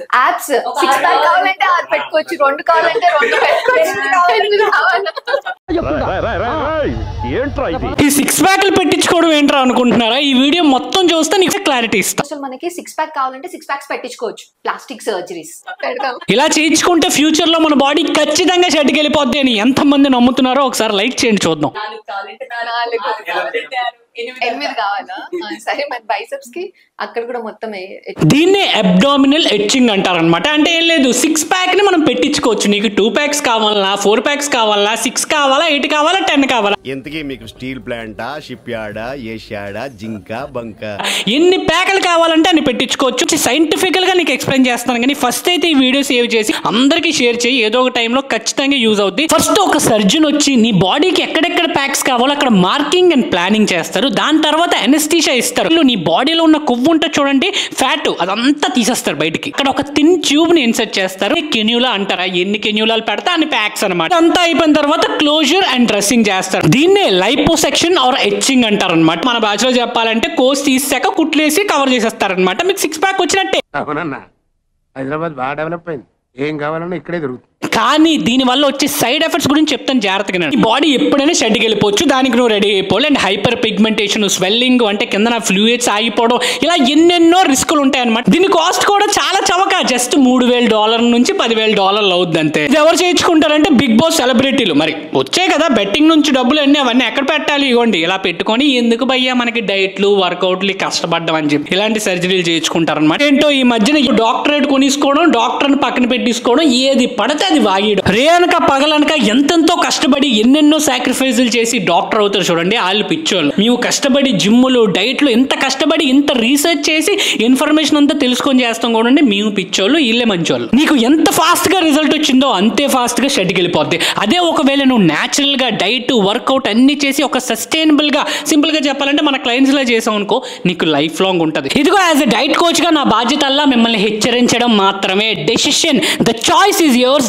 Apps 6 pack కావాలంటే 6 పెట్టుకోవచ్చు, 2 కావాలంటే 2 పెట్టుకోవచ్చు. ఈ 6 ప్యాక్లు పెట్టించుకోవడం ఏంట్రా అనుకుంటున్నారా? ఈ వీడియో మొత్తం చూస్తే నీకు క్లారిటీ ఇస్తా. అసలు మనకి 6 ప్యాక్ కావాలంటే 6 ప్యాక్స్ పెట్టించుకోవచ్చు. ప్లాస్టిక్ సర్జరీస్ ఇలా చేయించుకుంటే ఫ్యూచర్ లో మన బాడీ ఖచ్చితంగా షెడ్కి వెళ్ళిపోద్ది అని ఎంత మంది నమ్ముతున్నారో ఒకసారి లైక్ చేయండి చూద్దాం. 8 కావాలా? సరే, మరి బైసెప్స్ కి అక్కడ కూడా మొత్తం. దీన్నే అబ్డామినల్ ఎచ్చింగ్ అంటారనమాట. అంటే ఏం లేదు, 6 ప్యాక్ ని మనం పెట్టించుకోవచ్చు. నీకు 2 ప్యాక్స్ కావాలా, 4 ప్యాక్స్ కావాలా, 6 కావాలా, 8 కావాలా, 10 కావాలా. ఎంతకీ మీకు స్టీల్ ప్లాంటా, షిప్ యార్డా, ఏషియాడా, జింక, బంక, ఎన్ని ప్యాకులు కావాలంటే అని పెట్టించుకోవచ్చు. సైంటిఫికల్ గా నీకు ఎక్స్ప్లెయిన్ చేస్తాను, కానీ ఫస్ట్ అయితే ఈ వీడియో సేవ్ చేసి అందరికి షేర్ చేయి. ఏదో ఒక టైంలో ఖచ్చితంగా యూజ్ అవుతుంది. ఫస్ట్ ఒక సర్జన్ వచ్చి నీ బాడీకి ఎక్కడెక్కడ ప్యాక్స్ కావాలో అక్కడ మార్కింగ్ అండ్ ప్లానింగ్ చేస్తారు. దాని తర్వాత ఎనస్థీషియా ఇస్తారు. నీ బాడీలో ఉన్న కొవ్వు ఉంటే చూడండి, ఫ్యాట్, అదంతా తీసేస్తారు బయటికి. ఇక్కడ ఒక థిన్ ట్యూబ్ ని ఇన్సర్ట్ చేస్తారు. కెన్యూలా అంటారా, ఎన్ని కెన్యూలాలు పెడతా అన్ని ప్యాక్స్ అనమాట. అంతా అయిపోయిన తర్వాత క్లోజర్ అండ్ డ్రెస్సింగ్ చేస్తారు. దీన్నే లైపోసెక్షన్ ఆర్ ఎచ్చింగ్ అంటారు అనమాట. మన భాషలో చెప్పాలంటే కోస్ తీసాక కుట్లేసి కవర్ చేసేస్తారనమాట. మీకు 6 ప్యాక్ వచ్చినట్టే. అవునన్నా, హైదరాబాద్ బాగా డెవలప్ అయింది. ఏం కావాలన్నా ఇక్కడే దొరుకుతుంది. కానీ దీని వల్ల వచ్చే సైడ్ ఎఫెక్ట్స్ గురించి చెప్తాను జాగ్రత్తగా. ఈ బాడీ ఎప్పుడైనా షెడ్కి వెళ్ళిపోవచ్చు, దానికి నువ్వు రెడీ అయిపోవాలి. అండ్ హైపర్ పిగ్మెంటేషన్, స్వెల్లింగ్, అంటే కింద ఫ్లూయిడ్స్ ఆగిపోవడం, ఇలా ఎన్నెన్నో రిస్కులు ఉంటాయి అనమాట. దీని కాస్ట్ కూడా చాలా చవక, జస్ట్ $3,000 నుంచి $10,000 అవుద్ది అంతే. ఇది ఎవరు చేయించుకుంటారంటే బిగ్ బాస్ సెలబ్రిటీలు. మరి వచ్చాయి కదా బెట్టింగ్ నుంచి డబ్బులు అవన్నీ ఎక్కడ పెట్టాలి? ఇవ్వండి ఇలా పెట్టుకొని ఎందుకు భయ్యా మనకి డైట్లు, వర్కౌట్లు కష్టపడ్డం అని చెప్పి ఇలాంటి సర్జరీలు చేయించుకుంటారు అనమాట. ఏంటో ఈ మధ్యన డాక్టరేట్ కొనిసుకోవడం, డాక్టర్ని పక్కన పెట్టించుకోవడం, ఏది పడితే అది వాగేయడం. రేనక పగలనక ఎంతెంతో కష్టపడి ఎన్నెన్నో సాక్రిఫైజులు చేసి డాక్టర్ అవుతారు చూడండి, వాళ్ళు పిచ్చోళ్ళు. మేము కష్టపడి జిమ్ములు, డైట్లు, ఎంత కష్టపడి ఇంత రీసెర్చ్ చేసి ఇన్ఫర్మేషన్ అంతా తెలుసుకొని చేస్తాం కూడా మేము పిచ్చోళ్ళు, వీళ్ళే మంచోళ్ళు. నీకు ఎంత ఫాస్ట్ గా రిజల్ట్ వచ్చిందో అంతే ఫాస్ట్ గా షెడ్కి వెళ్ళిపోద్ది. అదే ఒకవేళ నువ్వు న్యాచురల్ గా డైట్, వర్కౌట్ అన్ని చేసి ఒక సస్టైనబుల్ గా, సింపుల్ గా చెప్పాలంటే మన క్లయింట్స్ లా చేసాం అనుకో, నీకు లైఫ్ లాంగ్ ఉంటుంది. ఇదిగో యాజ్ ఎ డైట్ కోచ్ గా నా బాధ్యత మిమ్మల్ని హెచ్చరించడం మాత్రమే. Decision, the choice is yours.